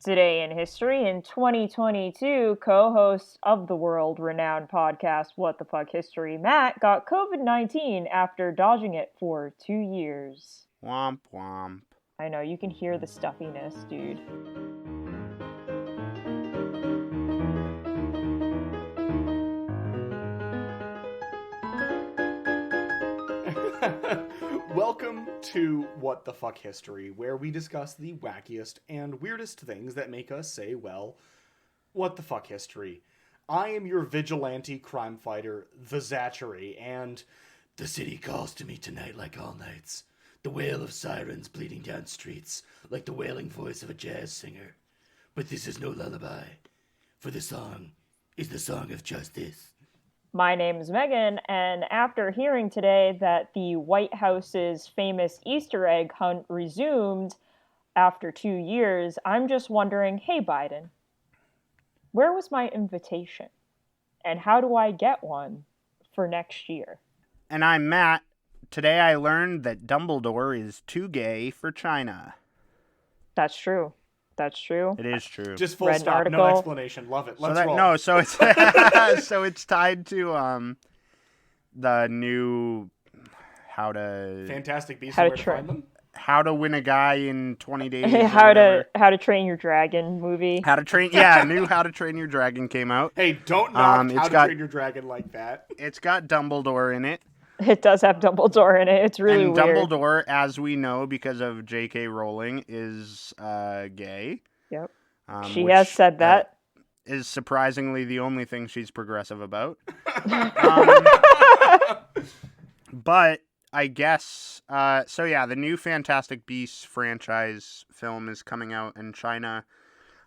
Today in history, in 2022, co-host of the world-renowned podcast What the Fuck History, Matt, got COVID-19 after dodging it for 2 years. Womp womp. I know, you can hear the stuffiness, dude. Welcome to What the Fuck History, where we discuss the wackiest and weirdest things that make us say, well, what the fuck history. I am your vigilante crime fighter, the Zachary, and the city calls to me tonight like all nights. The wail of sirens bleeding down streets like the wailing voice of a jazz singer. But this is no lullaby, for the song is the song of justice. My name is Megan, and after hearing today that the White House's famous Easter egg hunt resumed after 2 years, I'm just wondering, hey Biden, where was my invitation? And how do I get one for next year? And I'm Matt. Today I learned that Dumbledore is too gay for China. That's true. That's true. It is true. Just full Read an stop, article. no explanation. Love it. Let's roll. No, so it's so it's tied to the new Fantastic Beasts How and to Where to Tra- Find Them. how to win a guy in 20 days. or How whatever. to Train Your Dragon movie. New How to Train Your Dragon came out. Hey, don't knock it's How to got- Train Your Dragon like that. It's got Dumbledore in it. It does have Dumbledore in it. It's really and weird. Dumbledore, as we know because of J.K. Rowling, is gay. Yep. Which, She has said that. Is surprisingly the only thing she's progressive about. But I guess, the new Fantastic Beasts franchise film is coming out in China.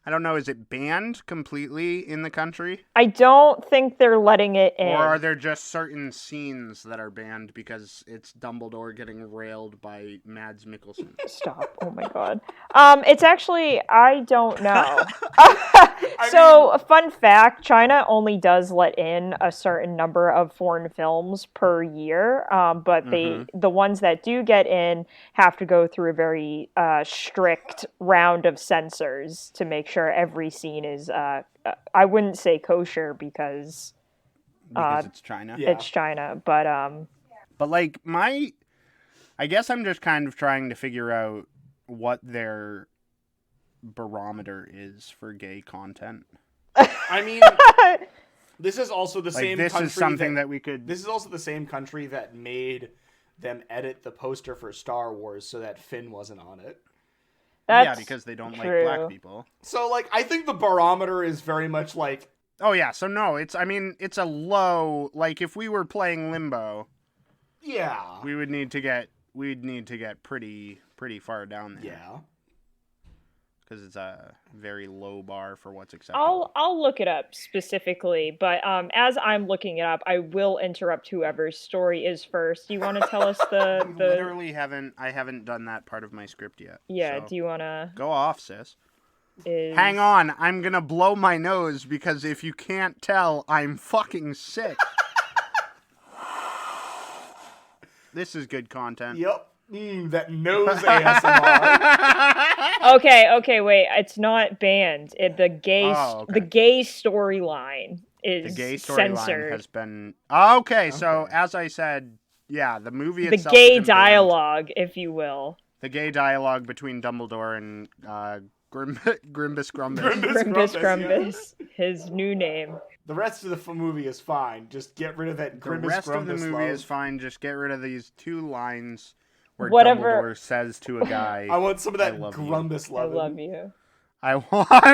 I don't know, is it banned completely in the country? I don't think they're letting it in. Or are there just certain scenes that are banned because it's Dumbledore getting railed by Mads Mikkelsen? Stop. Oh my god. It's actually, I don't know. A fun fact, China only does let in a certain number of foreign films per year, but the ones that do get in have to go through a very strict round of censors to make sure every scene is, I wouldn't say kosher because it's China. Yeah. it's China, but But I guess I'm just kind of trying to figure out what their barometer is for gay content. I mean, this is also the same this country is something that we could... This is also the same country that made them edit the poster for Star Wars so that Finn wasn't on it. that's because they don't true. like black people. So, I think the barometer is very much like... Oh, yeah, so no, it's a low... if we were playing Limbo... Yeah. We'd need to get pretty far down there. Yeah. Because it's a very low bar for what's acceptable. I'll look it up specifically, but as I'm looking it up, I will interrupt whoever's story is first. Do you want to tell us the Literally I haven't done that part of my script yet. Yeah, so do you want to go off, sis. Hang on, I'm gonna blow my nose because if you can't tell, I'm fucking sick. This is good content. Yep. That nose ASMR. Okay, wait. It's not banned. The gay storyline is The gay censored. storyline has been... Okay, so as I said, yeah, the movie The itself gay isn't banned. dialogue, if you will. The gay dialogue between Dumbledore and Grimbis Grumbus. Grimbis Grumbus, his new name. The rest of the movie is fine. Just get rid of that The Grimbis rest of the Grumbus movie love. is fine. Just get rid of these two lines where Whatever- Dumbledore says to a guy, I want some of that love you." Grumbus I love. love you. I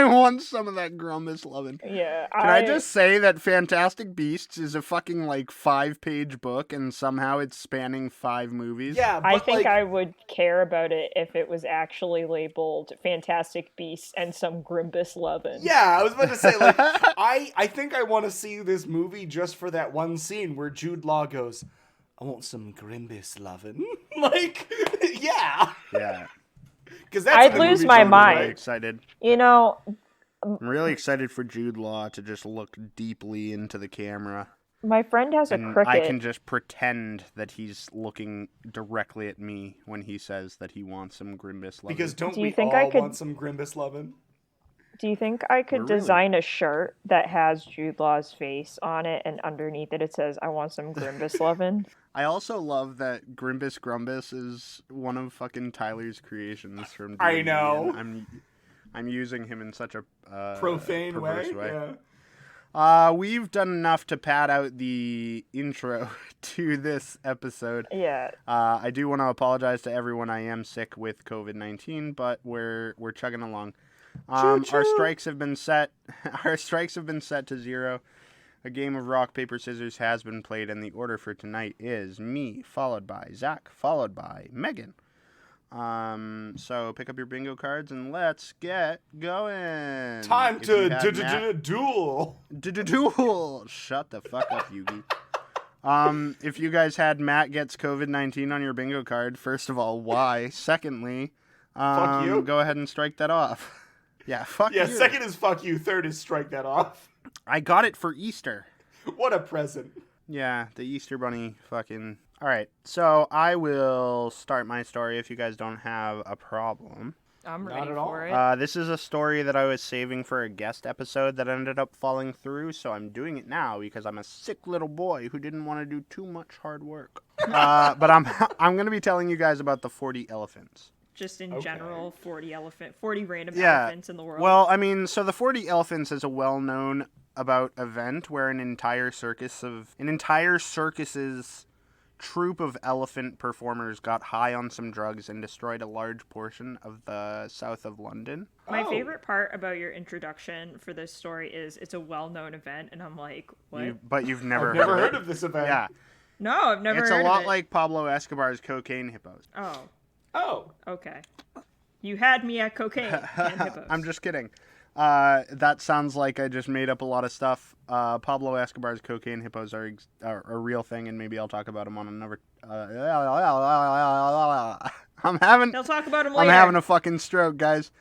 want some of that Grimbis Lovin. Yeah. Can I just say that Fantastic Beasts is a fucking 5-page book and somehow it's spanning 5 movies? Yeah, but I think I would care about it if it was actually labeled Fantastic Beasts and some Grimbus Lovin. Yeah, I was about to say, I think I want to see this movie just for that one scene where Jude Law goes, I want some Grimbis Lovin. Yeah. Yeah. Because that's I'd what the lose movie's my on, mind. I'm really right? excited. You know, I'm really excited for Jude Law to just look deeply into the camera. my friend has a And cricket. I can just pretend that he's looking directly at me when he says that he wants some Grimbis Lovin. Because don't Do you we think all I could- want some Grimbus Lovin? Do you think I could We're really- design a shirt that has Jude Law's face on it, and underneath it it says, "I want some Grimbis Lovin"? I also love that Grumbus is one of fucking Tyler's creations from D&D. I know. I'm using him in such a Profane perverse way. We've done enough to pad out the intro to this episode. Yeah. I do want to apologize to everyone. I am sick with COVID-19, but we're chugging along. Our strikes have been set. Our strikes have been set to 0. A game of rock, paper, scissors has been played, and the order for tonight is me, followed by Zach, followed by Meghan. So pick up your bingo cards and let's get going. Time to duel. Duel. Shut the fuck up, Yugi. If you guys had Matt gets COVID-19 on your bingo card, first of all, why? Secondly, Fuck you. Go ahead and strike that off. Yeah, fuck you. Yeah, second is fuck you. Third is strike that off. I got it for Easter. What a present. Yeah, the Easter Bunny fucking... Alright, so I will start my story if you guys don't have a problem. I'm Not ready at all. for it. This is a story that I was saving for a guest episode that ended up falling through, so I'm doing it now because I'm a sick little boy who didn't want to do too much hard work. But I'm going to be telling you guys about the 40 elephants. Just in general, 40 random Yeah. elephants in the world. Well, I mean, so the 40 elephants is a well-known about event where an entire circus's troupe of elephant performers got high on some drugs and destroyed a large portion of the south of London. My Oh. favorite part about your introduction for this story is it's a well-known event, and I'm like, what? But you've never I've never heard heard of this event. Yeah, No, I've never it's heard a of lot it. like Pablo Escobar's cocaine hippos. Oh, Oh. okay. You had me at cocaine and hippos. I'm just kidding. That sounds like I just made up a lot of stuff. Pablo Escobar's cocaine hippos are a real thing, and maybe I'll talk about them on another. They'll talk about him later. I'm having a fucking stroke, guys.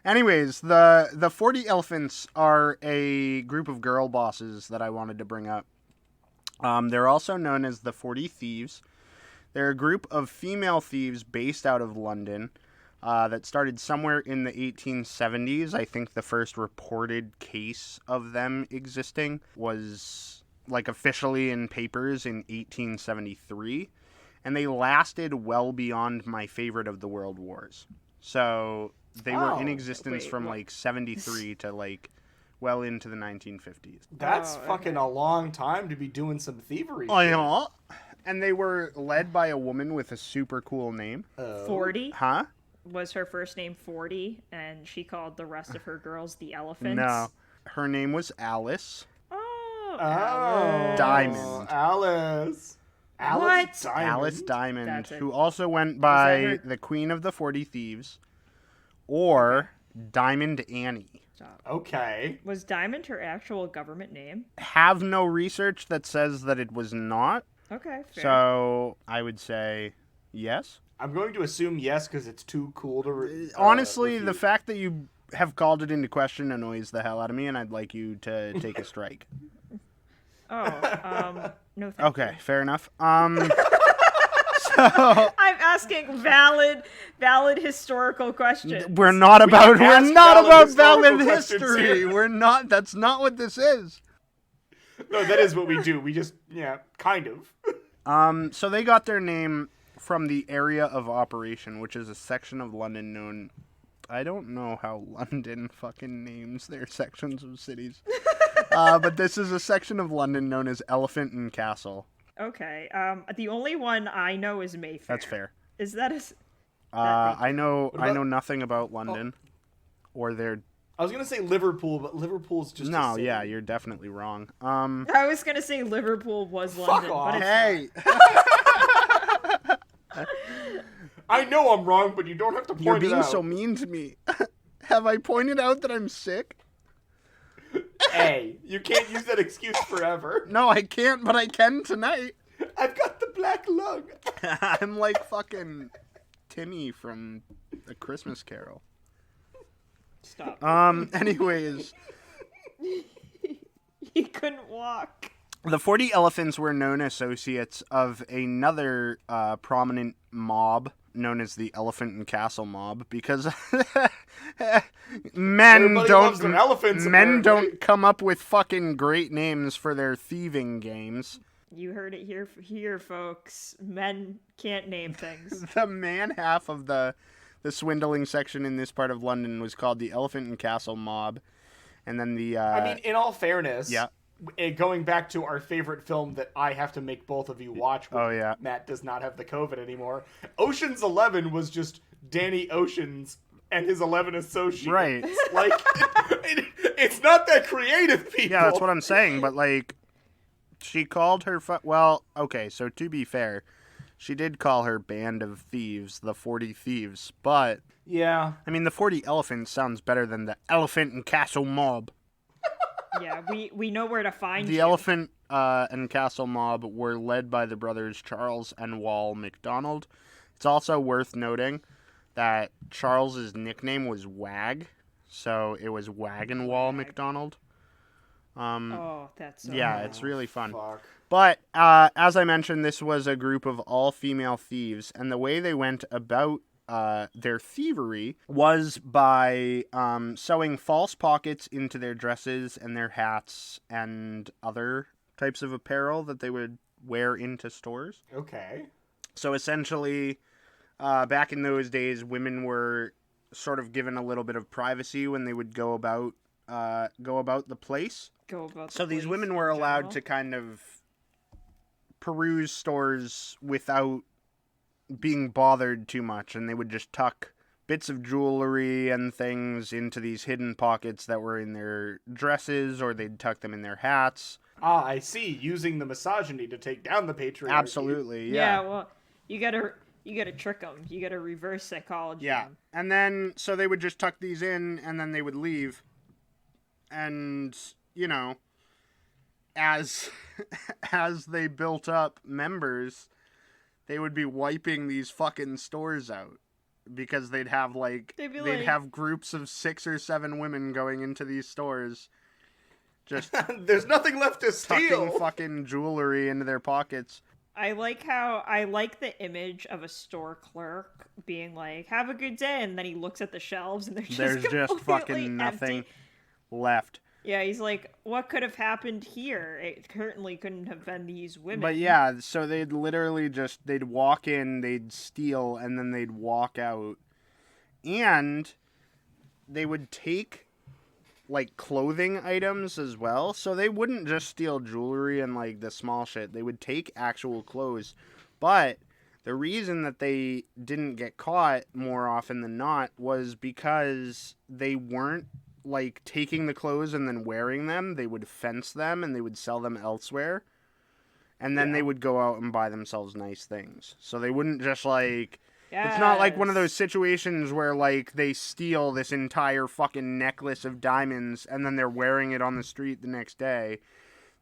Anyways, the 40 elephants are a group of girl bosses that I wanted to bring up. They're also known as the 40 Thieves. They're a group of female thieves based out of London that started somewhere in the 1870s. I think the first reported case of them existing was like officially in papers in 1873. And they lasted well beyond my favorite of the world wars. So they were in existence from like 73 to like well into the 1950s. That's Oh, fucking a long time to be doing some thievery. Oh, yeah. And they were led by a woman with a super cool name. 40 Huh? was her first name 40, and she called the rest of her girls the elephants. No. Her name was Alice. Oh, Oh. Diamond. Alice. Alice What? Diamond. Alice Diamond, That's it. who also went that by her? the Queen of the 40 Thieves or Diamond Annie. Stop. Okay. Was Diamond her actual government name? Have no research that says that it was not. Okay, fair. So I would say yes. I'm going to assume yes because it's too cool to. Honestly, the refute. fact that you have called it into question annoys the hell out of me, and I'd like you to take a strike. No thank Okay, you. fair enough. So I'm asking valid historical questions. we're not about ask valid valid historical questions history. here. We're not. That's not what this is. No, that is what we do. We just, kind of. So they got their name from the area of operation, which is a section of London known. I don't know how London fucking names their sections of cities. But this is a section of London known as Elephant and Castle. Okay. The only one I know is Mayfair. That's fair. Is that a? I know about- nothing about London or their. I was gonna say Liverpool, but Liverpool's just. a No, city. yeah, you're definitely wrong. I was gonna say Liverpool was London, off. but it's Hey, I know I'm wrong, but you don't have to point you're it being out. so mean to me. Have I pointed out that I'm sick? Hey, you can't use that excuse forever. No, I can't, but I can tonight. I've got the black lung. I'm like fucking Timmy from A Christmas Carol. Stop. Anyways, He couldn't walk. the 40 elephants were known associates of another prominent mob known as the Elephant and Castle Mob because men Everybody loves their elephants, men apparently. don't come up with fucking great names for their thieving games. You heard it here, folks. Men can't name things. The man half of the swindling section in this part of London was called the Elephant and Castle Mob, and then the I mean, in all fairness, yeah. Going back to our favorite film that I have to make both of you watch when Oh, yeah. Matt does not have the COVID anymore, Ocean's 11 was just Danny Ocean's and his 11 associates. Right. Like, it's not that creative, people. Yeah, that's what I'm saying, but like she called her well, okay, so to be fair, she did call her band of thieves the 40 Thieves, but Yeah. I mean the 40 Elephants sounds better than the Elephant and Castle Mob. Yeah, we know where to find The you. Elephant and Castle Mob were led by the brothers Charles and Wall MacDonald. It's also worth noting that Charles's nickname was Wag, so it was Wag and Wall MacDonald. Oh, that's so Yeah, it's really fun. Fuck. But as I mentioned, this was a group of all-female thieves, and the way they went about their thievery was by sewing false pockets into their dresses and their hats and other types of apparel that they would wear into stores. Okay. So essentially, back in those days, women were sort of given a little bit of privacy when they would go about the place. So these women were allowed to kind of peruse stores without being bothered too much, and they would just tuck bits of jewelry and things into these hidden pockets that were in their dresses, or they'd tuck them in their hats. Ah, I see. Using the misogyny to take down the patriarchy. Absolutely, Yeah, yeah. well, you gotta trick them. You gotta reverse psychology. Yeah, 'em. and then, so they would just tuck these in, and then they would leave. And, you know, as they built up members, they would be wiping these fucking stores out. Because they'd have, they'd have groups of 6 or 7 women going into these stores. Just There's nothing left to tucking steal. fucking jewelry into their pockets. I like the image of a store clerk being like, "Have a good day," and then he looks at the shelves and There's just completely fucking nothing empty. left. Yeah, he's like, "What could have happened here? It certainly couldn't have been these women." But yeah, so they'd literally just, they'd walk in, they'd steal, and then they'd walk out. And they would take, like, clothing items as well. So they wouldn't just steal jewelry and, like, the small shit. They would take actual clothes. But the reason that they didn't get caught more often than not was because they weren't, like, taking the clothes and then wearing them. They would fence them and they would sell them elsewhere. And then they would go out and buy themselves nice things. So they wouldn't just, like... It's not like one of those situations where, like, they steal this entire fucking necklace of diamonds and then they're wearing it on the street the next day.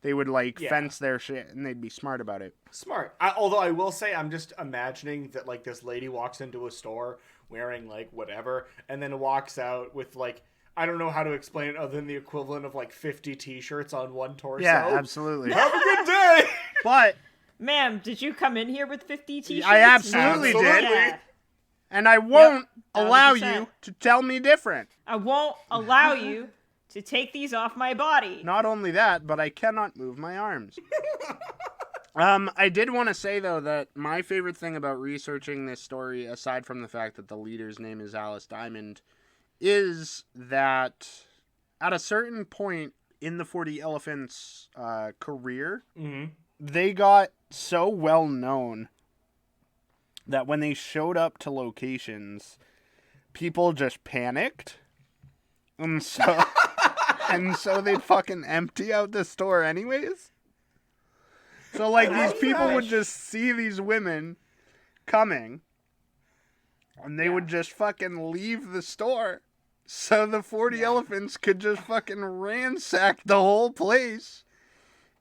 They would, like, fence their shit and they'd be smart about it. Smart. Although I will say, I'm just imagining that, like, this lady walks into a store wearing, like, whatever, and then walks out with, like, I don't know how to explain it other than the equivalent of, like, 50 t-shirts on one torso. Yeah, absolutely. Have a good day! But... Ma'am, did you come in here with 50 t-shirts? I absolutely did. Yeah. And I won't Yep, allow 100%. you to tell me different. I won't allow you to take these off my body. Not only that, but I cannot move my arms. I did want to say, though, that my favorite thing about researching this story, aside from the fact that the leader's name is Alice Diamond, is that at a certain point in the 40 Elephants' career, they got so well known that when they showed up to locations, people just panicked. And so they'd fucking empty out the store anyways. So, like, these people would just see these women coming, and they would just fucking leave the store. So the 40 Elephants could just fucking ransack the whole place.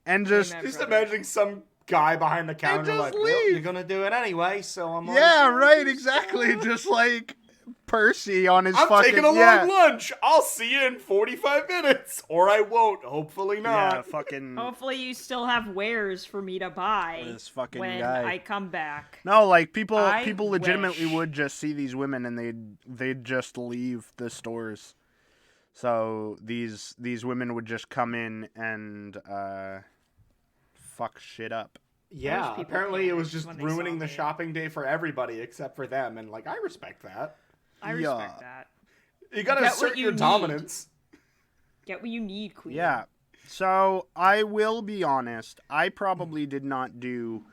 And just... Just imagining some guy behind the counter just like, well, leave. you're gonna do it anyway, so I'm on Yeah, board." right, exactly. Just, like, Percy on his I'm fucking... taking a long lunch. I'll see you in 45 minutes. Or I won't. Hopefully not. Yeah, fucking... Hopefully you still have wares for me to buy This fucking when guy. I come back. No, like, people I legitimately wish. would just see these women and they'd just leave the stores. So these women would just come in and fuck shit up. Yeah, people apparently it was panicked just when they ruining saw the me. shopping day for everybody except for them. And, like, I respect that. I respect that. You gotta Get what assert you your need. dominance. Get what you need, queen. Yeah. So I will be honest. I probably did not do,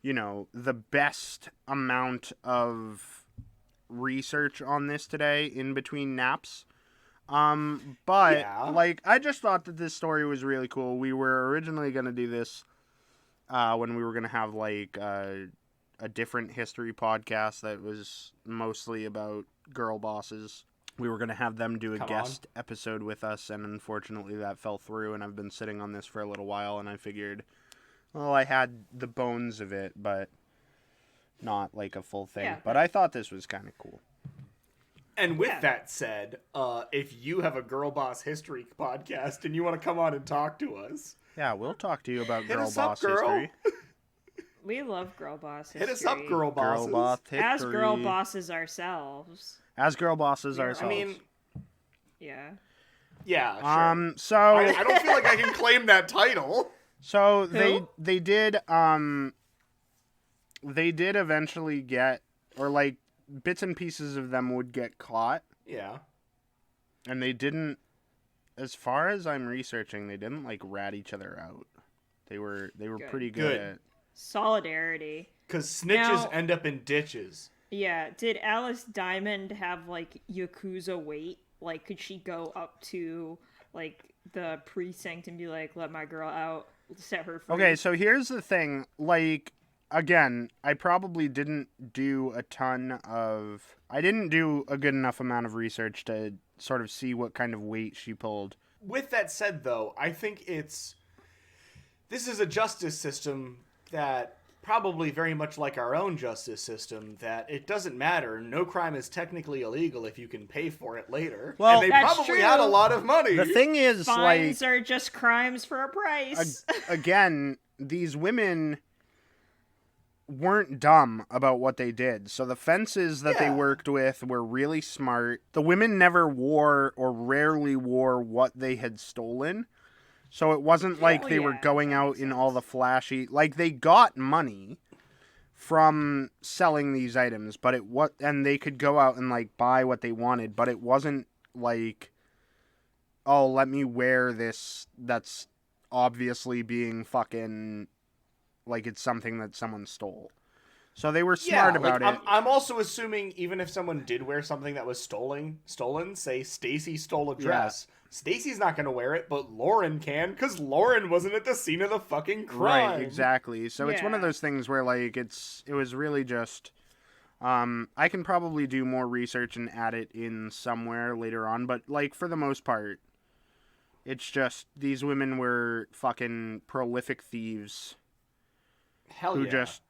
the best amount of research on this today in between naps. But Yeah. I just thought that this story was really cool. We were originally going to do this when we were going to have a different history podcast that was mostly about girl bosses. We were going to have them do a guest episode with us, and unfortunately that fell through, and I've been sitting on this for a little while, and I figured, well, I had the bones of it, but not like a full thing. Yeah, but I thought this was kind of cool. And with that said, if you have a Girl Boss History podcast and you want to come on and talk to us... Yeah, we'll talk to you about Hit girl us up, boss girl. history. We love girl boss history. Hit us up, girl bosses. Girl boss history. As girl bosses ourselves. As girl bosses Yeah, ourselves. I mean, Yeah. yeah, sure. So I don't feel like I can claim that title. So Who? they did eventually get, or like bits and pieces of them would get caught, Yeah. and they didn't, as far as I'm researching, they didn't like rat each other out. They were Good. pretty good Good. at... Solidarity. Because snitches Now- end up in ditches. Yeah. Did Alice Diamond have like Yakuza weight? Like, could she go up to like the precinct and be like, "Let my girl out, set her free"? Okay, so here's the thing. Like, again, I probably didn't do a good enough amount of research to sort of see what kind of weight she pulled. With that said, though, I think this is a justice system that probably very much like our own justice system, that it doesn't matter. No crime is technically illegal if you can pay for it later. Well, and they That's probably true. had a lot of money. The thing is, Fines are just crimes for a price. again, these women weren't dumb about what they did. So the fences that they Yeah. worked with were really smart. The women never wore or rarely wore what they had stolen. So it wasn't like they were yeah, going that out makes in all the flashy... Like, they got money from selling these items, but and they could go out and, like, buy what they wanted, but it wasn't like, oh, let me wear this that's obviously being fucking... like it's something that someone stole. So they were smart about it. I'm also assuming even if someone did wear something that was stolen, say Stacy stole a dress, Stacy's not going to wear it, but Lauren can, because Lauren wasn't at the scene of the fucking crime. Right, exactly. So it's one of Yeah. those things where, like, it was really just... I can probably do more research and add it in somewhere later on, but, like, for the most part, it's just these women were fucking prolific thieves Hell who yeah. just,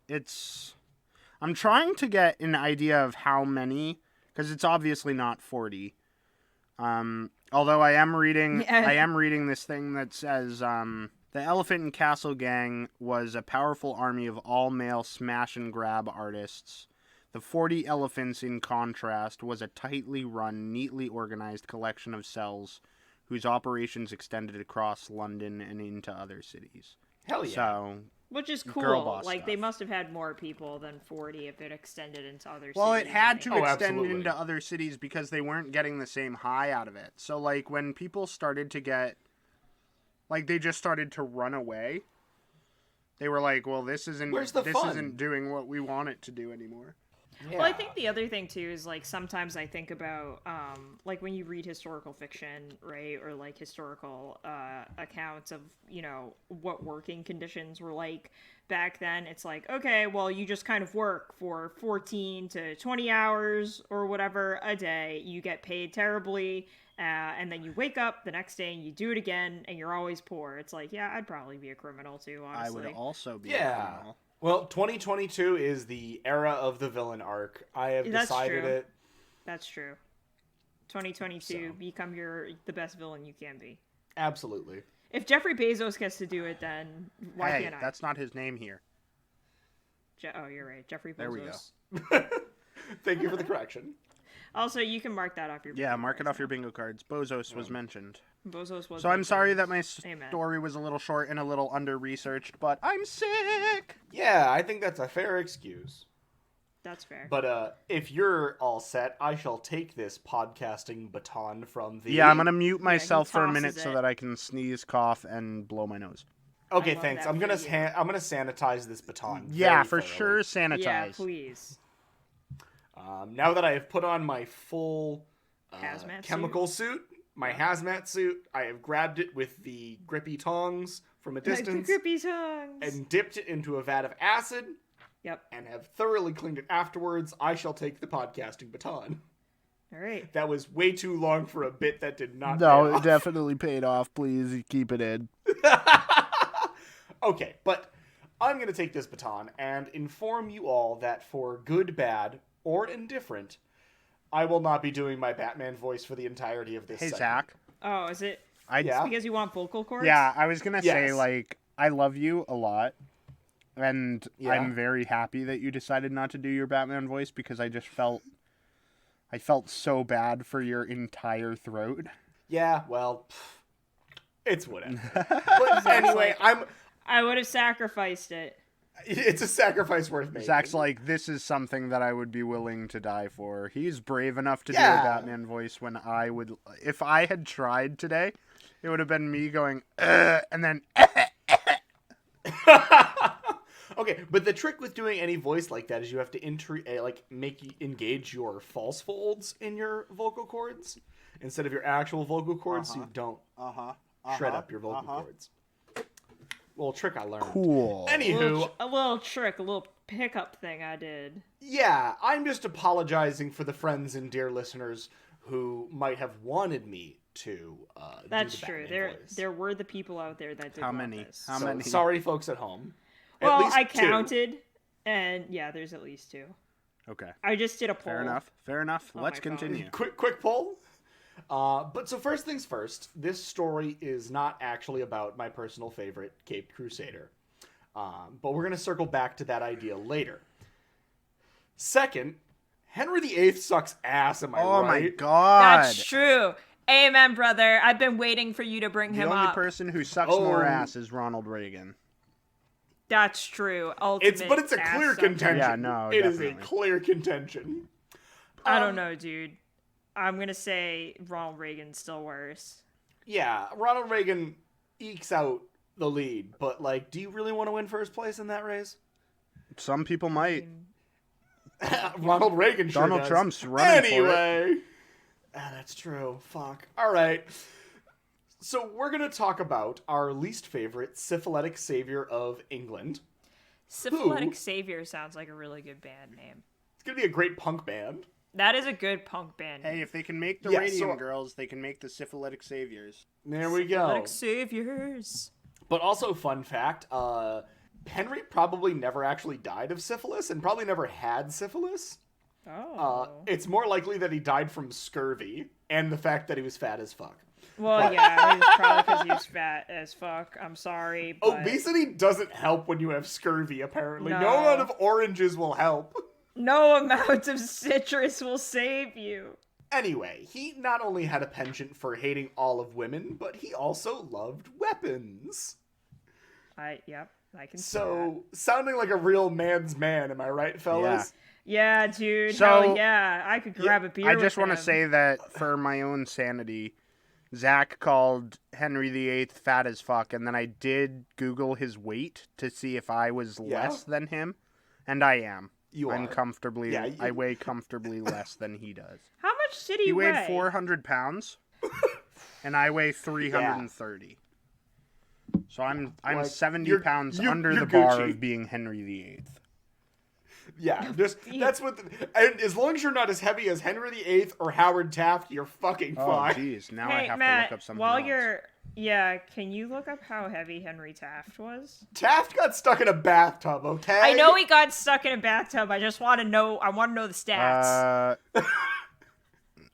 it's... I'm trying to get an idea of how many, because it's obviously not 40. Although I am reading this thing that says, the Elephant and Castle Gang was a powerful army of all-male smash and grab artists. The 40 Elephants, in contrast, was a tightly run, neatly organized collection of cells whose operations extended across London and into other cities. Hell yeah. So, Which is girl cool. boss Like, they stuff. must have had more people than 40 if it extended into other well, cities. it had to Oh, extend absolutely. into other cities because they weren't getting the same high out of it. So, like, when people started to get, like, they just started to run away, they were like, well, this isn't doing what we want it to do anymore. Yeah. Well, I think the other thing too is like sometimes I think about like when you read historical fiction, right, or like historical accounts of what working conditions were like back then. It's like, okay, well, you just kind of work for 14 to 20 hours or whatever a day. You get paid terribly, and then you wake up the next day and you do it again, and you're always poor. It's like, yeah, I'd probably be a criminal too. Honestly, I would also be Yeah. a criminal. Well, 2022 is the era of the villain arc. I have That's decided true. it. That's true. 2022, become the best villain you can be. Absolutely. If Jeffrey Bezos gets to do it, then why Hey, can't I? that's not his name here. Oh, you're right. Jeffrey Bezos. There we go. Thank you for the correction. Also, you can mark that off your Yeah, bingo mark it cards off your now. bingo cards. Bozos was mentioned. Bezos was So I'm sorry that mentioned. my Amen. story was a little short and a little under-researched, but I'm sick! Yeah, I think that's a fair excuse. That's fair. But if you're all set, I shall take this podcasting baton from the... Yeah, I'm gonna mute myself for a tosses minute so it. that I can sneeze, cough, and blow my nose. Okay, I love thanks. that I'm gonna for you. I'm gonna sanitize this baton. Yeah, very for thoroughly. sure, sanitize. Yeah, please. Now that I have put on my full Hazmat chemical suit, my hazmat suit, I have grabbed it with the grippy tongs from a distance The grippy tongues. and dipped it into a vat of acid Yep. and have thoroughly cleaned it afterwards. I shall take the podcasting baton. All right. That was way too long for a bit that did not No, pay it off. definitely paid off. Please keep it in. Okay, but I'm going to take this baton and inform you all that for good, bad, or indifferent, I will not be doing my Batman voice for the entirety of this Hey, segment. Zach. Oh, is it Yeah. because you want vocal cords? Yeah, I was gonna say, Yes. like, I love you a lot, and Yeah. I'm very happy that you decided not to do your Batman voice because I felt so bad for your entire throat. Yeah, well, it's whatever. But anyway, I would have sacrificed it. it's a sacrifice worth making. Zach's like, this is something that I would be willing to die for. He's brave enough to do Yeah. a Batman voice when if I had tried today, it would have been me going, and then, Okay, but the trick with doing any voice like that is you have to engage your false folds in your vocal cords instead of your actual vocal cords, so you don't shred up your vocal cords. Little trick I learned. cool. Anywho, A little trick, a little pickup thing I did. yeah, I'm just apologizing for the friends and dear listeners who might have wanted me to That's do the true. Batman voice. There were the people out there that did How want many? this. How So, many? sorry, folks at home. Well, at least I two. counted, and yeah, there's at least 2. Okay. I just did a poll. Fair enough. Fair enough. Oh Let's my God. continue. Quick poll. But so first things first, this story is not actually about my personal favorite, Caped Crusader. But we're going to circle back to that idea later. Second, Henry VIII sucks ass, am I Oh right? my god. That's true. Amen, brother. I've been waiting for you to bring The him only up. person who sucks Oh. more ass is Ronald Reagan. That's true. Ultimate But it's a ass clear sucker. contention. Yeah, no, It is a definitely. clear contention. I don't know, dude. I'm gonna say Ronald Reagan's still worse. Yeah, Ronald Reagan ekes out the lead, but like, do you really want to win first place in that race? Some people might. Ronald Reagan sure Donald does. Trump's running for it. Anyway. That's true. Fuck. All right. So we're going to talk about our least favorite syphilitic savior of England. Syphilitic Savior sounds like a really good band name. It's going to be a great punk band. That is a good punk band name. Hey, if they can make the Yeah, Radium so- Girls, they can make the Syphilitic Saviors. There we go. Syphilitic Saviors. But also, fun fact, Henry probably never actually died of syphilis and probably never had syphilis. Oh. It's more likely that he died from scurvy and the fact that he was fat as fuck. Well, yeah, it's probably because he was fat as fuck. I'm sorry, but Obesity doesn't help when you have scurvy, apparently. No No. amount of oranges will help. no amount of citrus will save you. Anyway, he not only had a penchant for hating all of women, but he also loved weapons. I can see that. So, sounding like a real man's man, am I right, fellas? Yeah, dude. So- hell yeah. I could grab a beer I just want to say that for my own sanity, Zach called Henry VIII fat as fuck, and then I did Google his weight to see if I was Yeah? less than him, and I am. I'm are. comfortably. Yeah, I weigh comfortably less than he does. How much did he He weighed weigh? 400 pounds, and I weigh 330. So I'm Like, 70 you're- pounds you're- under you're the bar Gucci. of being Henry VIII. Yeah, that's what. And as long as you're not as heavy as Henry VIII or Howard Taft, you're fucking Oh, fine. jeez. Now I Hey, have Matt, to look up something while else. Yeah, can you look up how heavy Henry Taft was? Taft got stuck in a bathtub, okay? I know he got stuck in a bathtub. I just want to know. I want to know the stats.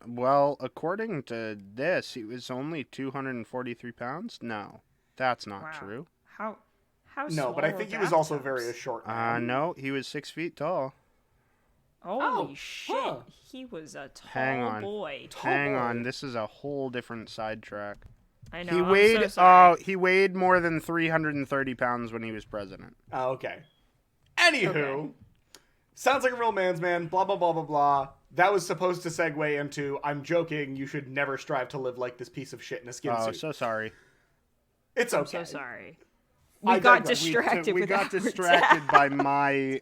Well, according to this, he was only 243 pounds. No, that's not Wow. true. How No, but I think he was also very a short man. No, he was 6 feet tall. Holy shit! huh. He was a tall Hang on. boy. Hang boy. on, this is a whole different sidetrack. I know. He I'm weighed so sorry. he weighed more than 330 pounds when he was president. Oh, okay. Anywho, Okay. sounds like a real man's man, blah, blah, blah, blah, blah. That was supposed to segue into, I'm joking, you should never strive to live like this piece of shit in a skin Oh, suit. so sorry. It's I'm okay. so sorry. I We got digress. distracted. We with got our distracted dad.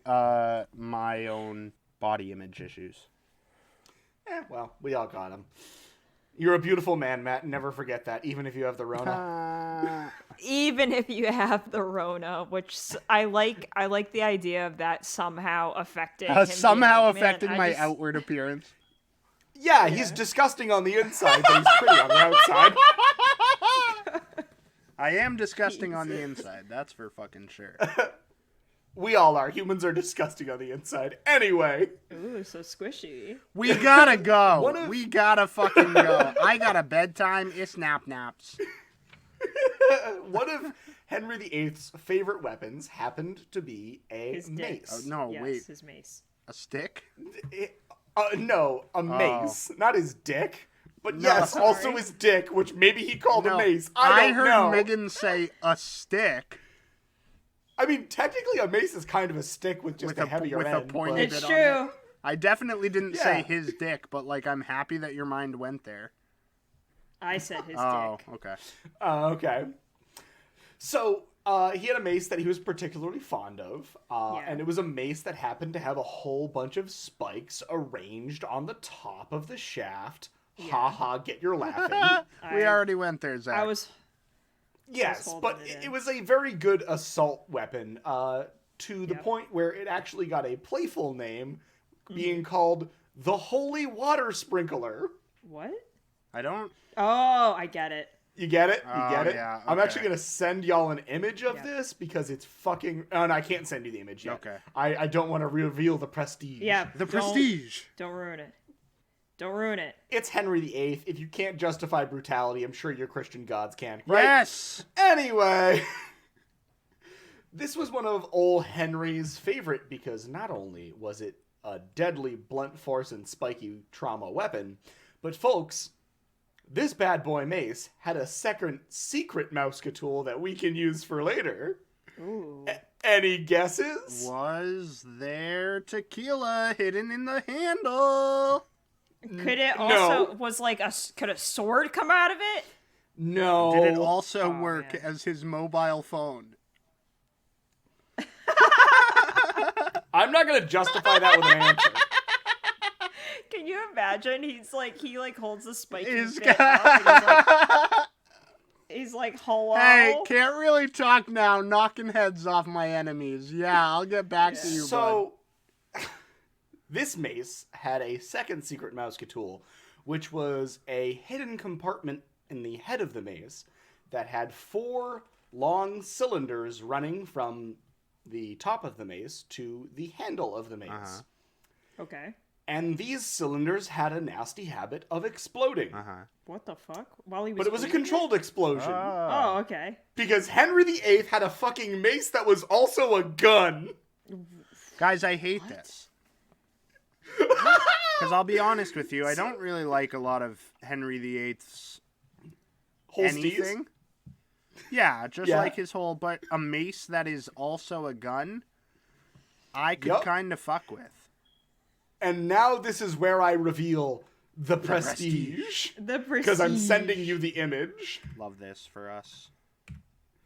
by my own body image issues. Well, we all got him. You're a beautiful man, Matt. Never forget that, even if you have the Rona. Even if you have the Rona, which I like the idea of that somehow affecting him being Somehow like, "Man, affecting I my just- outward appearance. Yeah, he's disgusting on the inside, but he's pretty on the outside. I am disgusting on the inside. That's for fucking sure. We all are. Humans are disgusting on the inside. Anyway. Ooh, so squishy. We gotta go. What if- We gotta fucking go. I got a bedtime. It's nap naps. One of Henry VIII's favorite weapons happened to be a His dick. mace. Oh, no, Yes, wait. his mace. A stick? No, a mace. Not his dick. But No. yes, Sorry. also his dick, which maybe he called No, a mace. I don't heard know. Megan say a stick I mean, technically a mace is kind of a stick with just With a a- heavier with a end. pointed but- bit It's on true. I definitely didn't say Yeah. his dick, but like I'm happy that your mind went there. I said his Oh, dick. okay. Okay. So, he had a mace that he was particularly fond of, and it was a mace that happened to have a whole bunch of spikes arranged on the top of the shaft. Ha ha, get your laughing. We already went there, Zach. I was. Yes, holding but it in. it was a very good assault weapon, to the Yep. point where it actually got a playful name, Mm-hmm. being called the Holy Water Sprinkler. What? I don't. Oh, I get it. You get it? You Oh, get it? yeah, I'm okay. actually going to send y'all an image of Yeah. this because it's fucking... Oh, no, I can't send you the image yet. Okay. I don't want to reveal the prestige. Yeah. The don't- prestige. Don't ruin it. Don't ruin it. It's Henry VIII. If you can't justify brutality, I'm sure your Christian gods can. Right? Yes. Anyway, this was one of old Henry's favorite because not only was it a deadly blunt force and spiky trauma weapon, but folks, this bad boy mace had a second secret mousetool that we can use for later. Ooh. Any guesses? Was there tequila hidden in the handle? Could it No. also was like could a sword come out of it? No. Did it also Oh, work man. as his mobile phone? I'm not going to justify that with an answer. Can you imagine? He holds the spiky He's bit up and he's like, hello. Hey, can't really talk now. Knocking heads off my enemies. Yeah, I'll get back to you, bud. So, this mace had a second secret mousetool, which was a hidden compartment in the head of the mace that had 4 long cylinders running from the top of the mace to the handle of the mace. Uh-huh. Okay. And these cylinders had a nasty habit of exploding. What the fuck? While he was But it was a reading controlled explosion. Oh, okay. Because Henry VIII had a fucking mace that was also a gun. Guys, I hate this. Because I'll be honest with you, I don't really like a lot of Henry VIII's Holsties. anything. Yeah, just Yeah. like his whole, but a mace that is also a gun, I could Yup. kind of fuck with. And now this is where I reveal the prestige. The prestige. Because I'm sending you the image. Love this for us.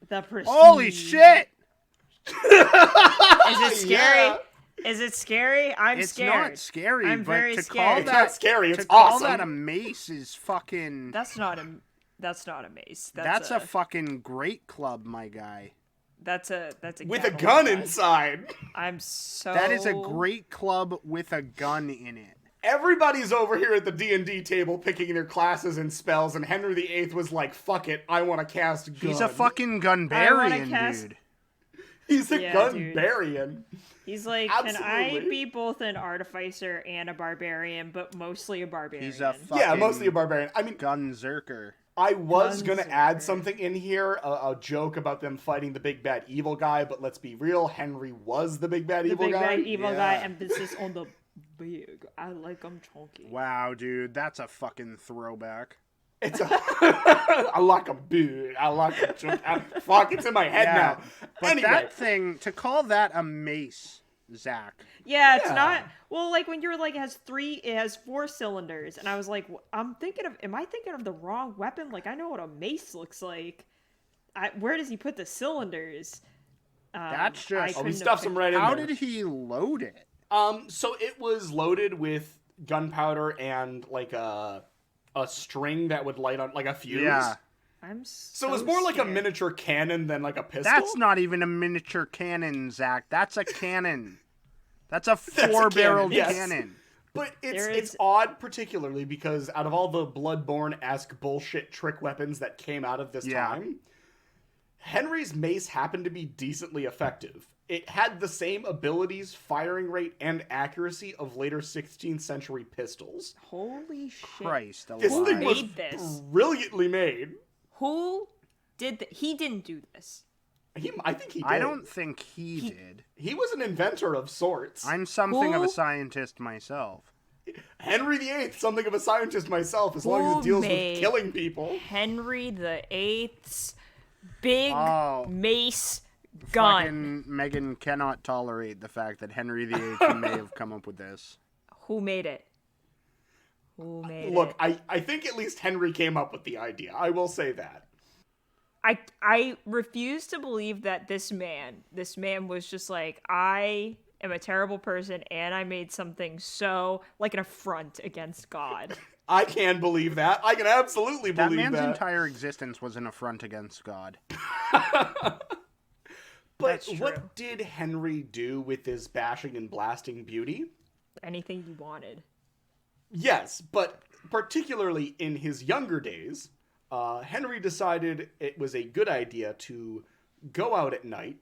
The prestige. Holy shit! Is it scary? Yeah. Is it scary? I'm It's scared. not scary, I'm but very to scared. call It's that not scary, it's to call awesome. that a mace is fucking. That's not a mace. That's a fucking great club, my guy. That's a With a gavel gun gun. inside. I'm so That is a great club with a gun in it. Everybody's over here at the D&D table picking their classes and spells, and Henry VIII was like, fuck it, I want to cast gun. He's a fucking gunbarian, dude. He's a dude. gunbarian. He's like, Absolutely. can I be both an artificer and a barbarian, but mostly a barbarian? He's a fucking Yeah, mostly a barbarian. I mean, gunzerker. I was going to Gunzerker. add something in here, a joke about them fighting the big bad evil guy, but let's be real, Henry was the big bad evil guy. bad evil guy, Yeah. emphasis on the big. I like him chunky. Wow, dude, that's a fucking throwback. It's a... I like him big. I like him. Fuck, it's in my head now. But Anyway. that thing, to call that a mace, Zach. Yeah, it's Yeah. not. Well, like when you're like it has 4 cylinders, and I was like, am I thinking of the wrong weapon? Like I know what a mace looks like. Where does he put the cylinders? That's just- Oh, he stuffs them right in How there. did he load it? So it was loaded with gunpowder and like a string that would light on, like a fuse. Yeah. So it was more like a miniature cannon than like a pistol. That's not even a miniature cannon, Zach. That's a cannon. That's a cannon, 4-barreled yes. cannon. But There it's is- odd, particularly because out of all the Bloodborne-esque bullshit trick weapons that came out of this time, Henry's mace happened to be decently effective. It had the same abilities, firing rate, and accuracy of later 16th century pistols. Holy shit! Christ This alive. thing was made this? brilliantly made. Who did he didn't do this. I think he did. I don't think he did. He was an inventor of sorts. I'm something of a Who- scientist myself. Henry VIII, something of a scientist myself, as long as Who it deals made with killing people. Henry the Eighth's big Oh. mace gun. Fucking Meghan cannot tolerate the fact that Henry VIII may have come up with this. Who made it? Who made Look, it? I think at least Henry came up with the idea. I will say that. I refuse to believe that this man was just like, I am a terrible person and I made something so like an affront against God. I can believe that. I can absolutely That believe man's that. entire existence was an affront against God. But That's true. what did Henry do with his bashing and blasting beauty? Anything you wanted. Yes, but particularly in his younger days, Henry decided it was a good idea to go out at night,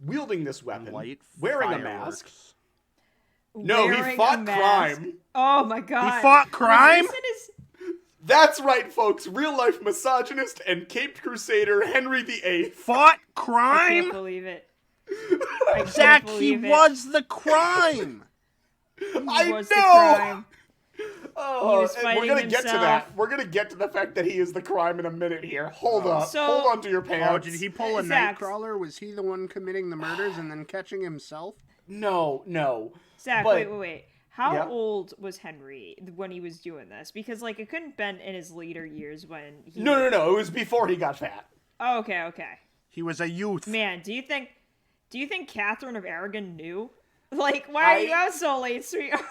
wielding this weapon, Light wearing a fireworks. mask. No, he Wearing fought a mask. crime. Oh my god. He fought crime? Listen is- That's right, folks. Real-life misogynist and caped crusader Henry VIII. Fought I crime? can't believe it. I can't Zach, he believe it. was the crime. I was know! the crime. Oh, was and we're fighting gonna get to that. himself. We're gonna get to the fact that he is the crime in a minute here. Hold up. So- Hold on to your pants. Oh, did he pull a Zach. nightcrawler? Was he the one committing the murders and then catching himself? No. Zach, But- wait. How Yeah. old was Henry when he was doing this? Because like it couldn't have been in his later years when he No. It was before he got fat. Oh, okay. He was a youth. Man, do you think Catherine of Aragon knew? Like, why are you out so late, sweetheart?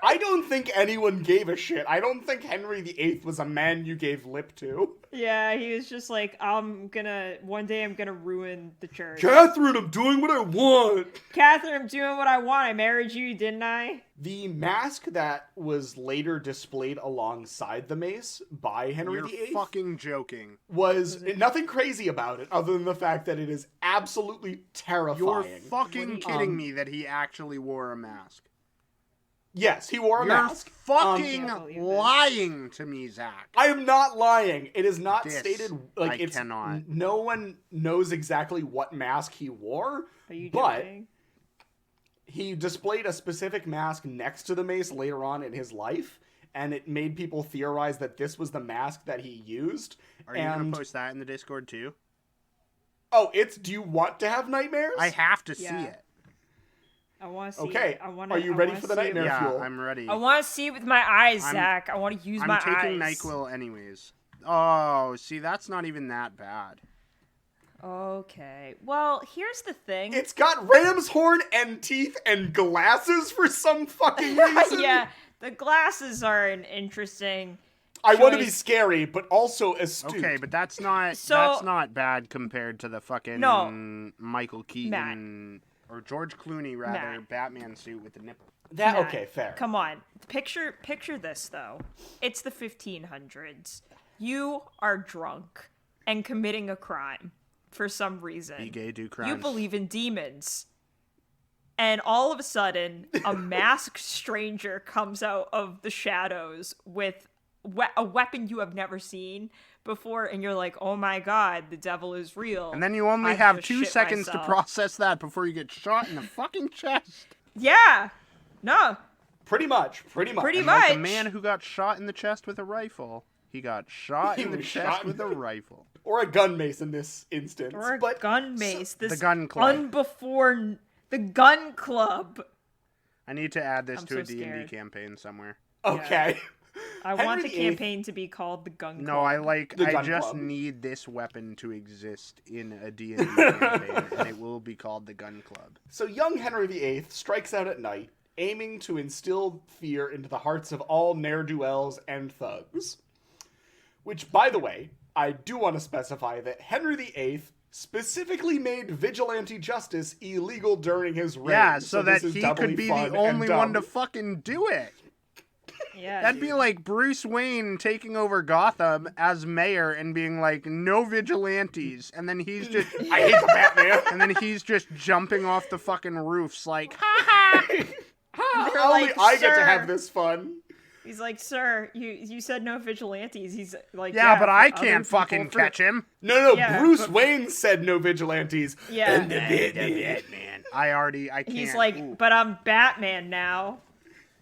I don't think anyone gave a shit. I don't think Henry VIII was a man you gave lip to. Yeah, he was just like, one day I'm gonna ruin the church. Catherine, I'm doing what I want. Catherine, I'm doing what I want. I married you, didn't I? The mask that was later displayed alongside the mace by Henry You're VIII fucking joking. was nothing crazy about it other than the fact that it is absolutely terrifying. You're fucking kidding me that he actually wore a mask. Yes, he wore a You're mask. fucking Can't believe it. lying to me, Zach. I am not lying. It is not This, stated like I it's cannot. no one knows exactly what mask he wore, Are you but joking? he displayed a specific mask next to the mace later on in his life, and it made people theorize that this was the mask that he used. Are you going to post that in the Discord too? Oh, it's do you want to have nightmares? I have to see Yeah. it. I want to see Okay. it. Are you ready for the nightmare Yeah, fuel? I'm ready. I want to see it with my eyes, I'm- Zach. I want to use I'm my taking eyes. NyQuil anyways. Oh, see, that's not even that bad. Okay. Well, here's the thing. It's got ram's horn and teeth and glasses for some fucking reason. Yeah, the glasses are an interesting. I want to be choice. scary, but also astute. Okay, but that's not So- that's not bad compared to the fucking No. Michael Keaton or George Clooney rather, Matt. Batman suit with the nipple. That Matt, okay, fair. Come on. Picture this though. It's the 1500s. You are drunk and committing a crime for some reason. Be gay, do crimes. You believe in demons. And all of a sudden, a masked stranger comes out of the shadows with a weapon you have never seen before, and you're like, oh my god, the devil is real. And then you only I've have just 2 shit seconds myself. to process that before you get shot in the fucking chest. Yeah. No. Pretty much. Pretty And much. like a man who got shot in the chest with a rifle. He got shot in the was chest shot with a rifle. Or a gun mace in this instance. Or a but gun mace. This the gun club. unbefore the gun club. I need to add this I'm to so a D&D scared. campaign somewhere. Okay. I Henry want the VIII campaign to be called the gun club. No, I The gun just club. need this weapon to exist in a D&D campaign, and it will be called the gun club. So young Henry VIII strikes out at night, aiming to instill fear into the hearts of all ne'er-do-wells and thugs. Which, by the way, I do want to specify that Henry VIII specifically made vigilante justice illegal during his reign. Yeah, so that this is he doubly could be fun the and only one to dumb. fucking do it. Yeah. That'd be like Bruce Wayne taking over Gotham as mayor and being like, no vigilantes. And then he's just, I hate the Batman. and then he's just jumping off the fucking roofs like, ha ha. They're Only like, I get to "Sir." have this fun. He's like, sir, you said no vigilantes. He's like, Yeah, but I other can't people fucking for- catch him. No, Yeah, Bruce but- Wayne said no vigilantes. Yeah. And the Batman. Man, I can't. He's like, Ooh. but I'm Batman now.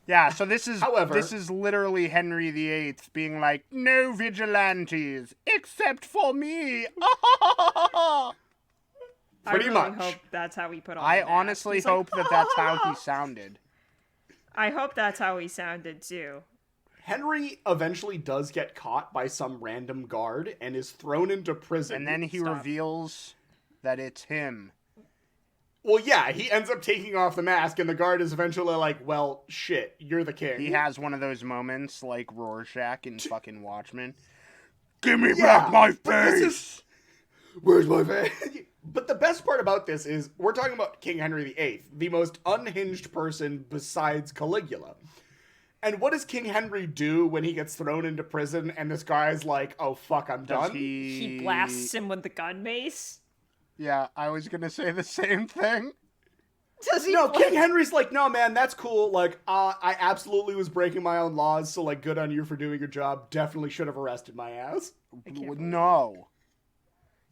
Yeah, so this is However- this is literally Henry VIII being like, no vigilantes, except for me. Pretty I really much. hope that's how he put on I the mask. honestly He's like, hope that that's how he sounded. I hope that's how he sounded too. Henry eventually does get caught by some random guard and is thrown into prison. And then he Stop. reveals that it's him. Well, yeah, he ends up taking off the mask, and the guard is eventually like, well, shit, you're the king. He has one of those moments like Rorschach in fucking Watchmen. Give me Yeah, back my but this face! is- Where's my face? But the best part about this is we're talking about King Henry VIII, the most unhinged person besides Caligula. And what does King Henry do when he gets thrown into prison and this guy's like, oh fuck, I'm Does done? He blasts him with the gun mace. Yeah, I was gonna say the same thing. Does he? No, blast- King Henry's like, no, man, that's cool. Like, I absolutely was breaking my own laws, so, like, good on you for doing your job. Definitely should have arrested my ass. No.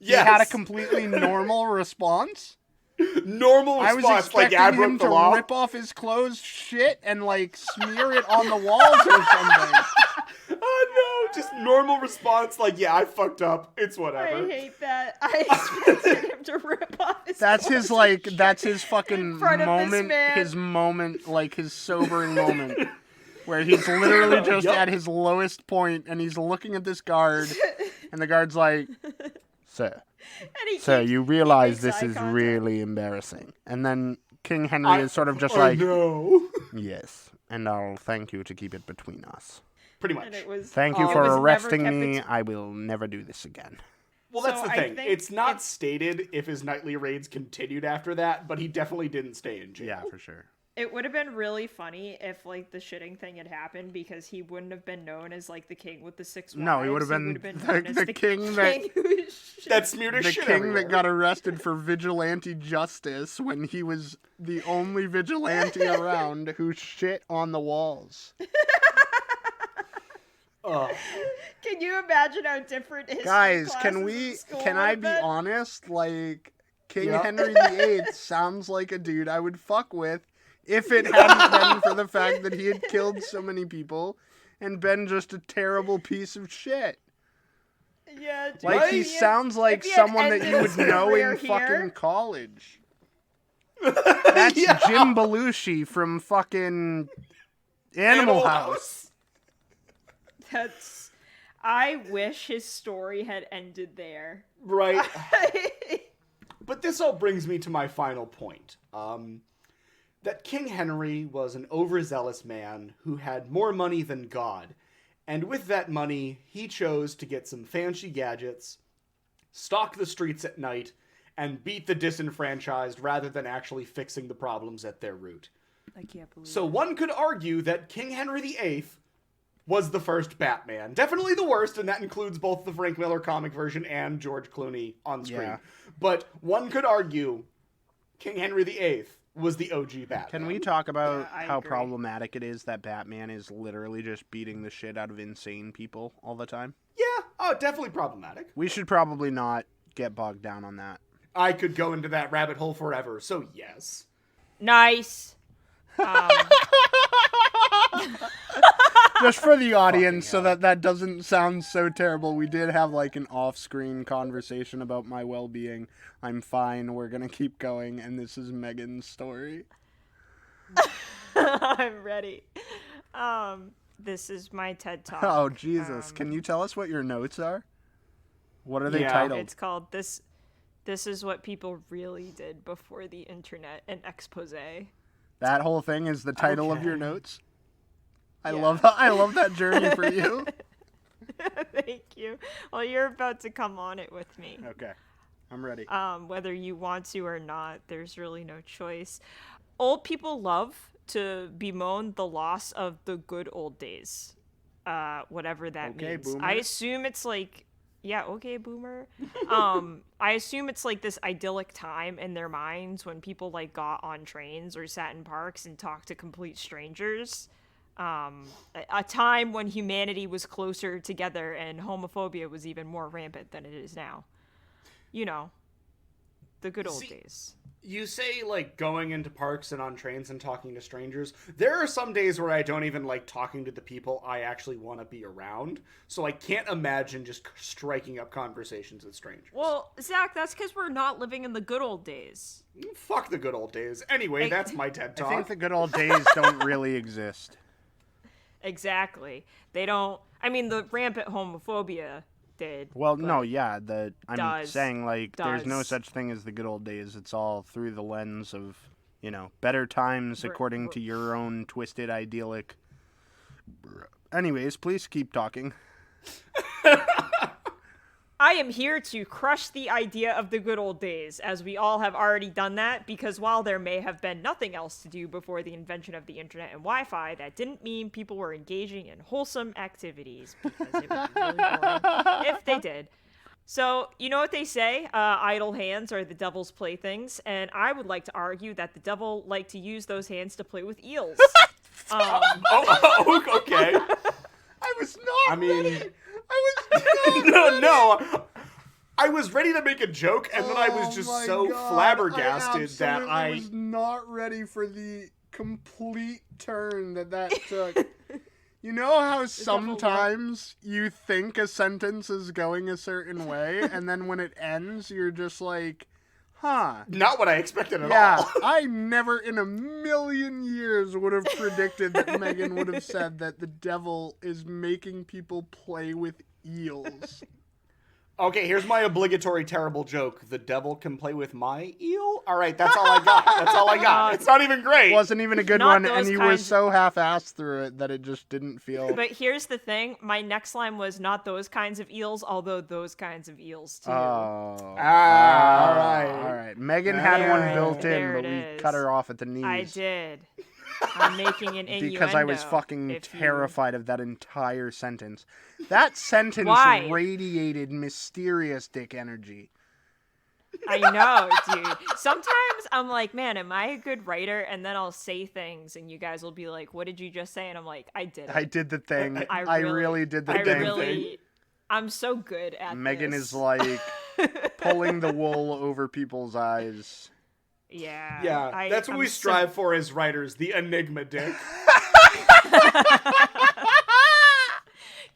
Yes. He had a completely normal response. normal I was response. expecting Like, yeah, I him broke the to law. rip off his clothes, shit, and like smear it on the walls or something. Oh, no, just normal response. Like, yeah, I fucked up. It's whatever. I hate that. I expected him to rip off his. That's his clothes like. and That's shit his fucking in front of this moment. man. His moment, like his sobering moment, where he's literally just Yup. at his lowest point, and he's looking at this guard, and the guard's like, "Sir, And he sir, keeps- you realize makes this eye is contact. really embarrassing." And then King Henry is sort of just I like, know. "Yes, and I'll thank you to keep it between us. Pretty much. And it was. Thank you it for was never arresting kept me. ex- I will never do this again." Well, that's So the I thing. think It's not it's- stated if his nightly raids continued after that, but he definitely didn't stay in jail. Yeah, for sure. It would have been really funny if like the shitting thing had happened because he wouldn't have been known as like the king with the 6 wives. No, he would have been known as the king that- who shit- That smeared his The shit king everywhere. that got arrested for vigilante justice when he was the only vigilante around who shit on the walls. Ugh. Can you imagine how different history Guys, classes can in school can would I have be been? honest? Like, King Yeah. Henry VIII sounds like a dude I would fuck with if it hadn't been for the fact that he had killed so many people and been just a terrible piece of shit. Yeah, dude, Like, if he had- sounds like if he had someone that ended you would his know career in here- fucking college. That's Yeah. Jim Belushi from fucking Animal House. That's. I wish his story had ended there. Right. But this all brings me to my final point. That King Henry was an overzealous man who had more money than God. And with that money, he chose to get some fancy gadgets, stalk the streets at night, and beat the disenfranchised rather than actually fixing the problems at their root. I can't believe So it. one could argue that King Henry VIII was the first Batman. Definitely the worst, and that includes both the Frank Miller comic version and George Clooney on screen. Yeah. But one could argue King Henry VIII was the OG Batman. Can we talk about Yeah, I how agree. problematic it is that Batman is literally just beating the shit out of insane people all the time? Yeah, oh, definitely problematic. We should probably not get bogged down on that. I could go into that rabbit hole forever, so yes. Nice. Just for the audience, so hell. that doesn't sound so terrible, we did have like an off-screen conversation about my well-being. I'm fine, we're gonna keep going, and this is Megan's story. I'm ready. This is my TED Talk. Oh, Jesus. Can you tell us what your notes are? What are they Yeah. titled? It's called This is what people really did before the internet, an expose. That whole thing is the title of your Okay. notes? I Yeah. love that journey for you. Thank you. Well, you're about to come on it with me. Okay. I'm ready. Whether you want to or not, there's really no choice. Old people love to bemoan the loss of the good old days, whatever that Okay, means. boomer. I assume it's like, yeah, okay, boomer. I assume it's like this idyllic time in their minds when people like got on trains or sat in parks and talked to complete strangers. A time when humanity was closer together and homophobia was even more rampant than it is now. You know, the good old See- days. You say, like, going into parks and on trains and talking to strangers. There are some days where I don't even like talking to the people I actually want to be around. So I can't imagine just striking up conversations with strangers. Well, Zach, that's because we're not living in the good old days. Fuck the good old days. Anyway, that's my TED I Talk. think the good old days don't really exist. Exactly. They don't. I mean, the rampant homophobia did. Well, but- no, yeah, I'm Does. saying, like, there's no Does. such thing as the good old days. It's all through the lens of, better times We're- according we're- to your own twisted idyllic. Anyways, please keep talking. I am here to crush the idea of the good old days, as we all have already done that, because while there may have been nothing else to do before the invention of the internet and Wi-Fi, that didn't mean people were engaging in wholesome activities, because it would be really boring if they did. So, you know what they say? Idle hands are the devil's playthings, and I would like to argue that the devil liked to use those hands to play with eels. Okay. I was not I mean, ready. I was no. I was ready to make a joke, and then I was just my so God, flabbergasted that absolutely I... was not ready for the complete turn that took. You know how sometimes you think a sentence is going a certain way, and then when it ends, you're just like, huh. Not what I expected at Yeah, all. I never in a million years would have predicted that Megan would have said that the devil is making people play with eels. Okay, here's my obligatory terrible joke. The devil can play with my eel? Alright, that's all I got. That's all I got. It's not even great. Wasn't even a good Not one, those and you were kinds- so half-assed through it that it just didn't feel... But here's the thing, my next line was not those kinds of eels, although those kinds of eels too. Oh. all right. All right. Megan had one There- built in, there but it we is. cut her off at the knees. I did. I'm making an innuendo. Because I was fucking if you- terrified of that entire sentence. That sentence Why? radiated mysterious dick energy. I know, dude. Sometimes I'm like, man, am I a good writer? And then I'll say things, and you guys will be like, what did you just say? And I'm like, I did it. I did the thing. I I really- really did the I thing. really, I'm so good at Megan this. is like pulling the wool over people's eyes. Yeah. Yeah, that's what we strive for as writers, the enigma dick.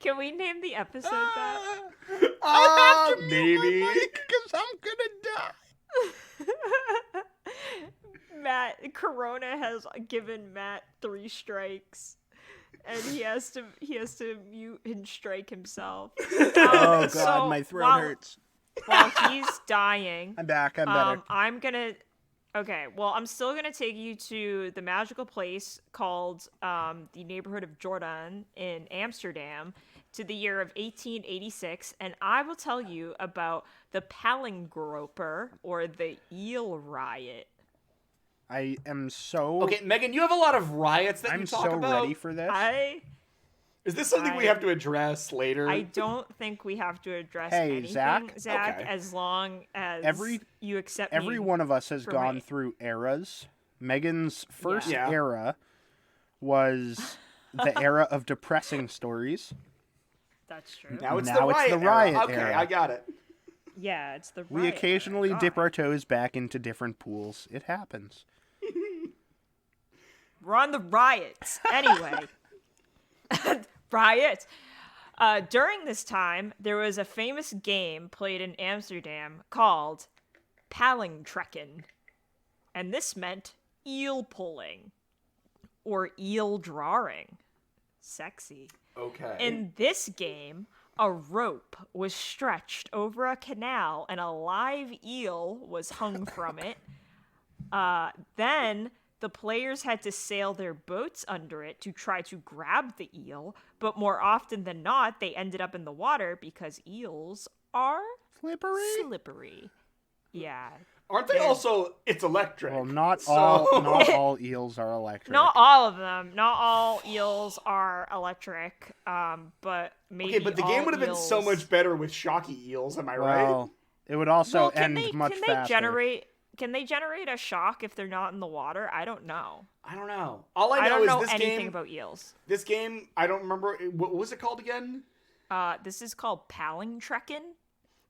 Can we name the episode that? Maybe. Because I'm gonna die. Matt, Corona has given Matt 3 strikes. And he has to mute and strike himself. Oh god, so my throat while- hurts. While he's dying, I'm back. I'm better. I'm gonna. Okay, well, I'm still gonna take you to the magical place called the neighborhood of Jordan in Amsterdam, to the year of 1886, and I will tell you about the Palingroper, or the Eel Riot. I am so... Okay, Megan, you have a lot of riots that you talk I'm so about. ready for this. Is this something we have to address later? I don't think we have to address anything, Zach, okay. as long as you accept every one of us has gone through eras. Megan's first era was the era of depressing stories. That's true. Now it's the riot era. Okay, era. I got it. Yeah, it's the riot We occasionally era. dip our toes back into different pools. It happens. We're on the riots. Anyway. Riot. During this time, there was a famous game played in Amsterdam called Palingtrekken. And this meant eel pulling. Or eel drawing. Sexy. Okay. In this game, a rope was stretched over a canal and a live eel was hung from it. Then the players had to sail their boats under it to try to grab the eel, but more often than not, they ended up in the water because eels are slippery. Yeah. Aren't they also? It's electric. Well, not all eels are electric. Not all of them. Not all eels are electric. But maybe. Okay, but the game would have been so much better with shocky eels. Am I right? It would also end much faster. Can they generate a shock if they're not in the water? I don't know. I don't know. All I know don't know is this anything game about eels. This game, I don't remember. What was it called again? This is called Palingtrekken.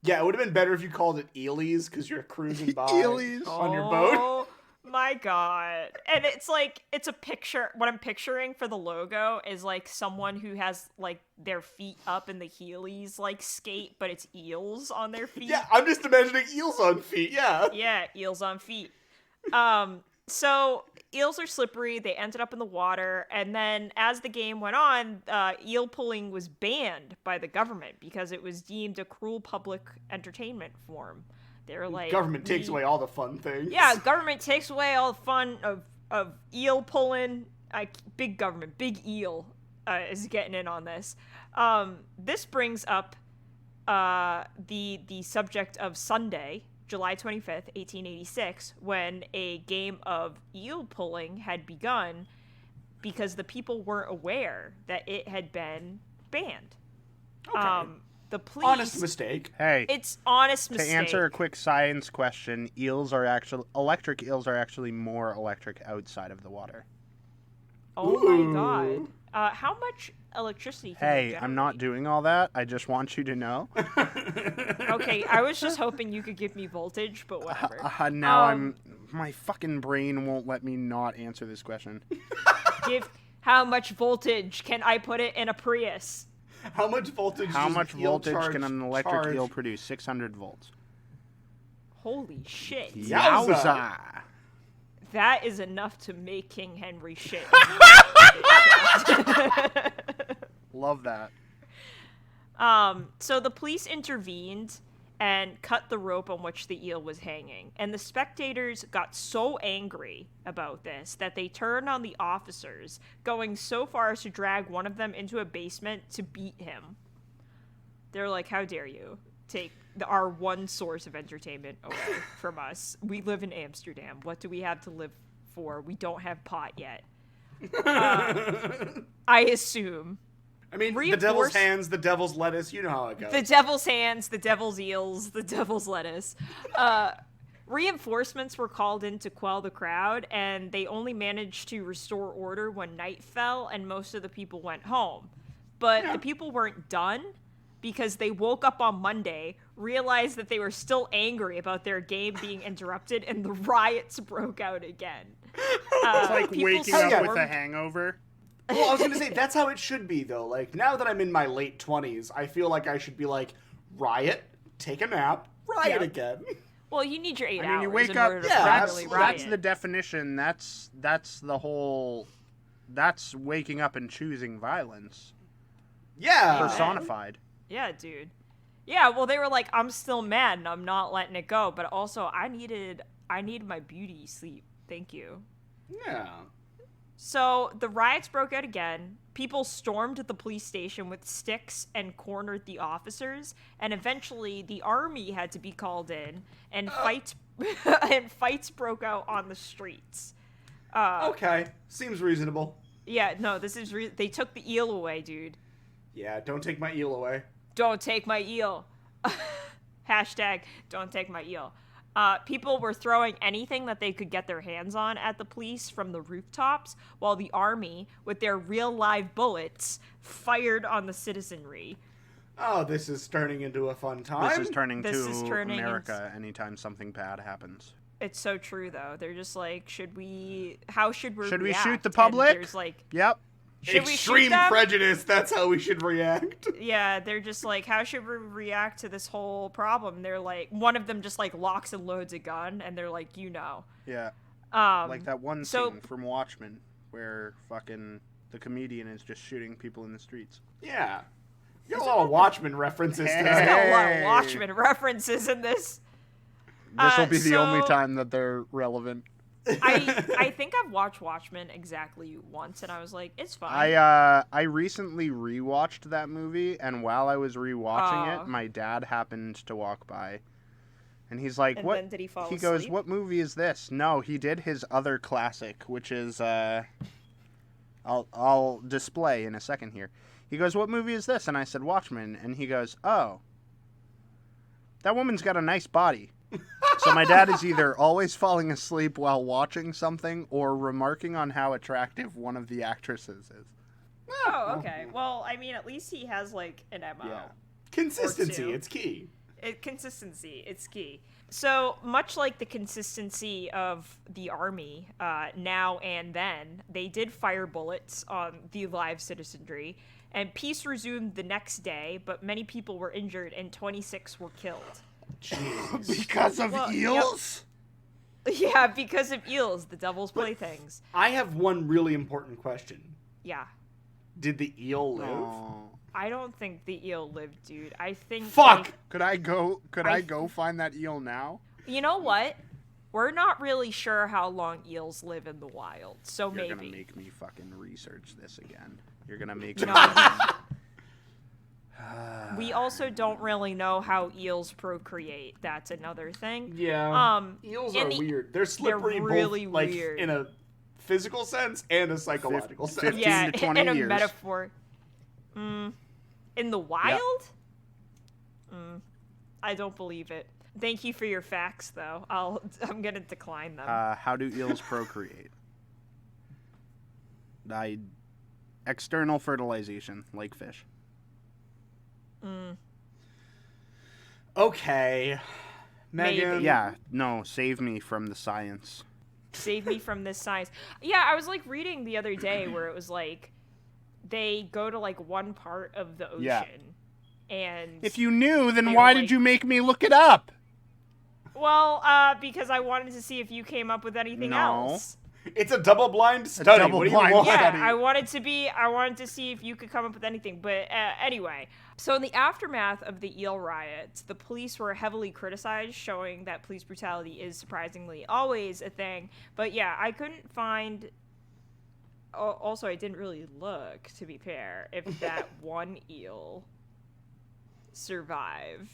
Yeah, it would have been better if you called it Eelies, because you're cruising by Eelies. on your boat. Oh my god. And it's like, it's a picture, what I'm picturing for the logo is like someone who has like their feet up in the Heelys like skate, but it's eels on their feet. Yeah, I'm just imagining eels on feet, yeah. Yeah, eels on feet. So eels are slippery. They ended up in the water, and then as the game went on, eel pulling was banned by the government because it was deemed a cruel public entertainment form. They're like, government takes away all the fun things. Yeah, government takes away all the fun of eel pulling. Big government, big eel is getting in on this. This brings up the subject of Sunday, July 25th, 1886, when a game of eel pulling had begun because the people weren't aware that it had been banned. Okay. The police... Honest mistake. Hey, it's honest mistake. To answer a quick science question, electric eels are actually more electric outside of the water. Oh my god. How much electricity can they generate? I'm not doing all that. I just want you to know. Okay, I was just hoping you could give me voltage, but whatever. My fucking brain won't let me not answer this question. How much voltage can I put it in a Prius? How much voltage can an electric eel produce? 600 volts. Holy shit. Yowza! That is enough to make King Henry shit. Love that. So the police intervened and cut the rope on which the eel was hanging. And the spectators got so angry about this that they turned on the officers, going so far as to drag one of them into a basement to beat him. They're like, how dare you take our one source of entertainment away from us? We live in Amsterdam. What do we have to live for? We don't have pot yet. I assume. I mean, the devil's hands, the devil's lettuce, you know how it goes. The devil's hands, the devil's eels, the devil's lettuce. Reinforcements were called in to quell the crowd, and they only managed to restore order when night fell and most of the people went home. But the people weren't done, because they woke up on Monday, realized that they were still angry about their game being interrupted, and the riots broke out again. It's like waking up with a hangover. Well, I was going to say, that's how it should be, though. Like, now that I'm in my late 20s, I feel like I should be like, riot, take a nap, riot again. Well, you need your 8 hours. I mean, you wake up, that's the definition, that's the whole, that's waking up and choosing violence. Yeah. Personified. Yeah, dude. Yeah, well, they were like, I'm still mad and I'm not letting it go, but also I needed my beauty sleep. Thank you. Yeah. So the riots broke out again. People stormed the police station with sticks and cornered the officers, and eventually the army had to be called in, and fights broke out on the streets. Okay, seems reasonable. Yeah, no, this is they took the eel away, dude. Yeah, don't take my eel away. Don't take my eel. Hashtag don't take my eel. People were throwing anything that they could get their hands on at the police from the rooftops, while the army, with their real live bullets, fired on the citizenry. Oh, this is turning into a fun time. This is turning This is turning America anytime something bad happens. It's so true, though. They're just like, how should we Should we react? shoot the And public? there's like, Yep. should we shoot Extreme them? prejudice, that's how we should react. Yeah, they're just like, how should we react to this whole problem? They're like, one of them just like locks and loads a gun, and they're like, Yeah. Um, Like that one so- scene from Watchmen where fucking the comedian is just shooting people in the streets. Yeah. You got a lot of Watchmen references Hey. There's today. got a lot of Watchmen references in this. This will be the only so- time that they're relevant. I think I've watched Watchmen exactly once, and I was like, it's fine. I recently rewatched that movie, and while I was rewatching Oh. it, my dad happened to walk by, and he's like, And "What?" then did he fall He goes, asleep? "What movie is this?" No, he did his other classic, which is I'll display in a second here. He goes, "What movie is this?" And I said, "Watchmen," and he goes, "Oh, that woman's got a nice body." So my dad is either always falling asleep while watching something or remarking on how attractive one of the actresses is. Oh, okay. Well, I mean, at least he has like an MO. Yeah. Consistency, Or two. it's key. Consistency, it's key. So much like the consistency of the army, now and then, they did fire bullets on the live citizenry, and peace resumed the next day, but many people were injured and 26 were killed. Jeez. Because of Well, eels? Yeah, because of eels, the devil's playthings. I have one really important question. Yeah. Did the eel live? Oh. I don't think the eel lived, dude. I think Fuck! Could I go I- find that eel now? You know what? We're not really sure how long eels live in the wild, so You're maybe. gonna make me fucking research this again. You're gonna make me No. We also don't really know how eels procreate. That's another thing. Yeah. Eels in are the- weird. They're slippery really both, like, weird. in a physical sense and a psychological sense. 15 Yeah, to 20 in a years. metaphor. In the wild? I don't believe it. Thank you for your facts, though. I'm gonna decline them. How do eels procreate? External fertilization, like fish. Okay. Maybe. Megan. Yeah, no, save me from the science. Save me from this science. Yeah, I was like reading the other day where it was like they go to like one part of the ocean, Yeah. and If you knew, then They why were did like- you make me look it up? well, because I wanted to see if you came up with anything No. else. It's a double-blind study. double What do you blind want? Yeah, study. I wanted to see if you could come up with anything. But anyway, so in the aftermath of the eel riots, the police were heavily criticized, showing that police brutality is surprisingly always a thing. But yeah, I couldn't find. Also, I didn't really look, to be fair, if that one eel survived.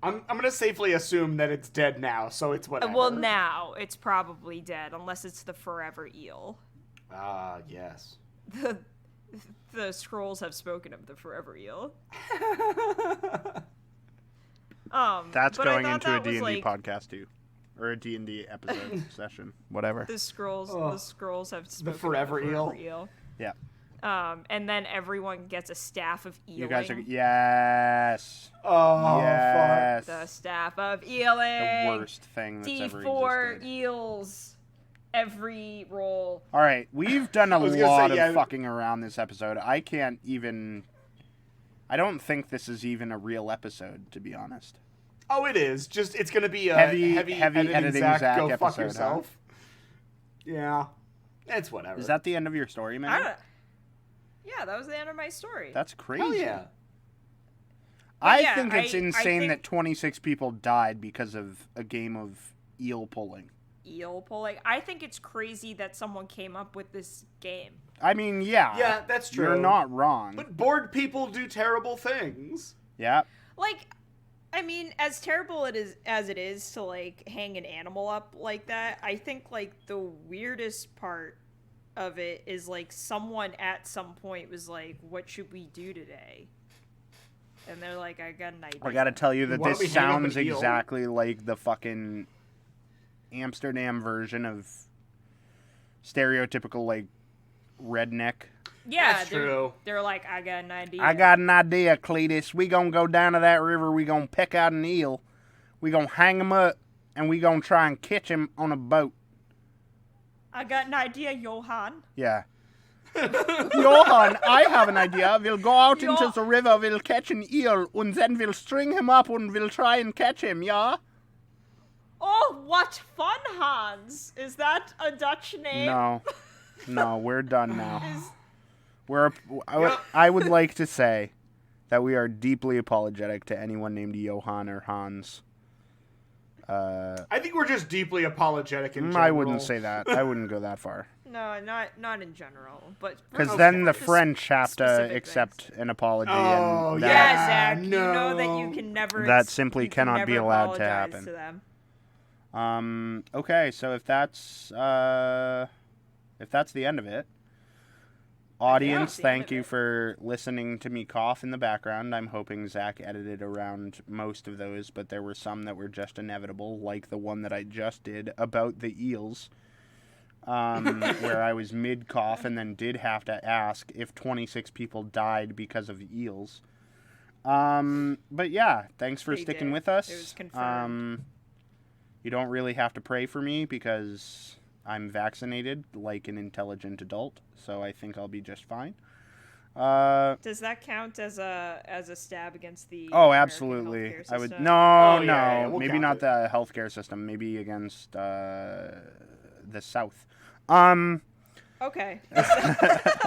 I'm gonna safely assume that it's dead now, so it's whatever. Well, now it's probably dead, unless it's the forever eel. Ah, yes. The scrolls have spoken of the forever eel. That's but I going thought into a that was, D&D like, podcast too. Or a D&D episode session. Whatever. The scrolls have spoken of forever the eel. forever eel. Yeah. And then everyone gets a staff of eeling. You guys are... Yes. Oh, Yes. The staff of eeling. The worst thing that's ever D4 existed. eels. Every roll. All right, we've done a was gonna lot say, of yeah. fucking around this episode. I can't even... I don't think this is even a real episode, to be honest. Oh, it is. Just it's gonna be a Heavy editing editing Zach, Zach go fuck episode, huh? yourself. Yeah, it's whatever. Is that the end of your story, man? Yeah, that was the end of my story. That's crazy. Hell yeah. I Yeah, think it's I insane think- that 26 people died because of a game of eel pulling. eel pulling. I think it's crazy that someone came up with this game. I mean, yeah. Yeah, that's true. You're not wrong. But bored people do terrible things. Yeah. Like, I mean, as terrible as it is to, like, hang an animal up like that, I think, like, the weirdest part of it is, like, someone at some point was like, what should we do today? And they're like, I got an idea. I gotta tell you that Why don't we this hang up sounds an eel? exactly like the fucking Amsterdam version of stereotypical, like, redneck. Yeah, That's true. They're like, I got an idea. I got an idea, Cletus. We gonna go down to that river. We gonna pick out an eel. We gonna hang him up, and we gonna try and catch him on a boat. I got an idea, Johan. Yeah. Johan, I have an idea. We'll go out Jo- into the river. We'll catch an eel, and then we'll string him up, and we'll try and catch him. Yeah. Oh, what fun, Hans! Is that a Dutch name? No, we're done now. Is- I would like to say that we are deeply apologetic to anyone named Johan or Hans. I think we're just deeply apologetic in general. I wouldn't say that. I wouldn't go that far. No, not in general, but Because for- then the for French have to specific accept things. an apology. Oh, and Yeah, that, Zach, no. you know that you can never. That simply you can cannot be never allowed to apologize happen. To them. Okay, so if that's the end of it, audience, that's the end thank of you it. for listening to me cough in the background. I'm hoping Zach edited around most of those, but there were some that were just inevitable, like the one that I just did about the eels, where I was mid-cough and then did have to ask if 26 people died because of eels. But yeah, thanks for They sticking did. with us. It was confirmed. You don't really have to pray for me because I'm vaccinated like an intelligent adult, so I think I'll be just fine. Does that count as a stab against the? Oh, American absolutely. healthcare I would system? no, Oh, no, yeah, we'll maybe count not it. the healthcare system. Maybe against the South. Okay.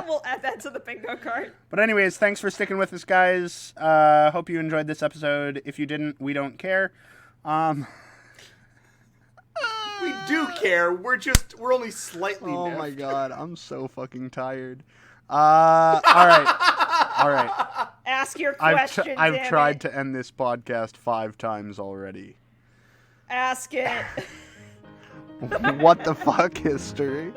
We'll add that to the bingo card. But anyways, thanks for sticking with us, guys. Hope you enjoyed this episode. If you didn't, we don't care. We do care. We're only slightly Oh miffed. my god, I'm so fucking tired. All right. Ask your question. I've damn tried it. to end this podcast 5 times already. Ask it. What the fuck, history?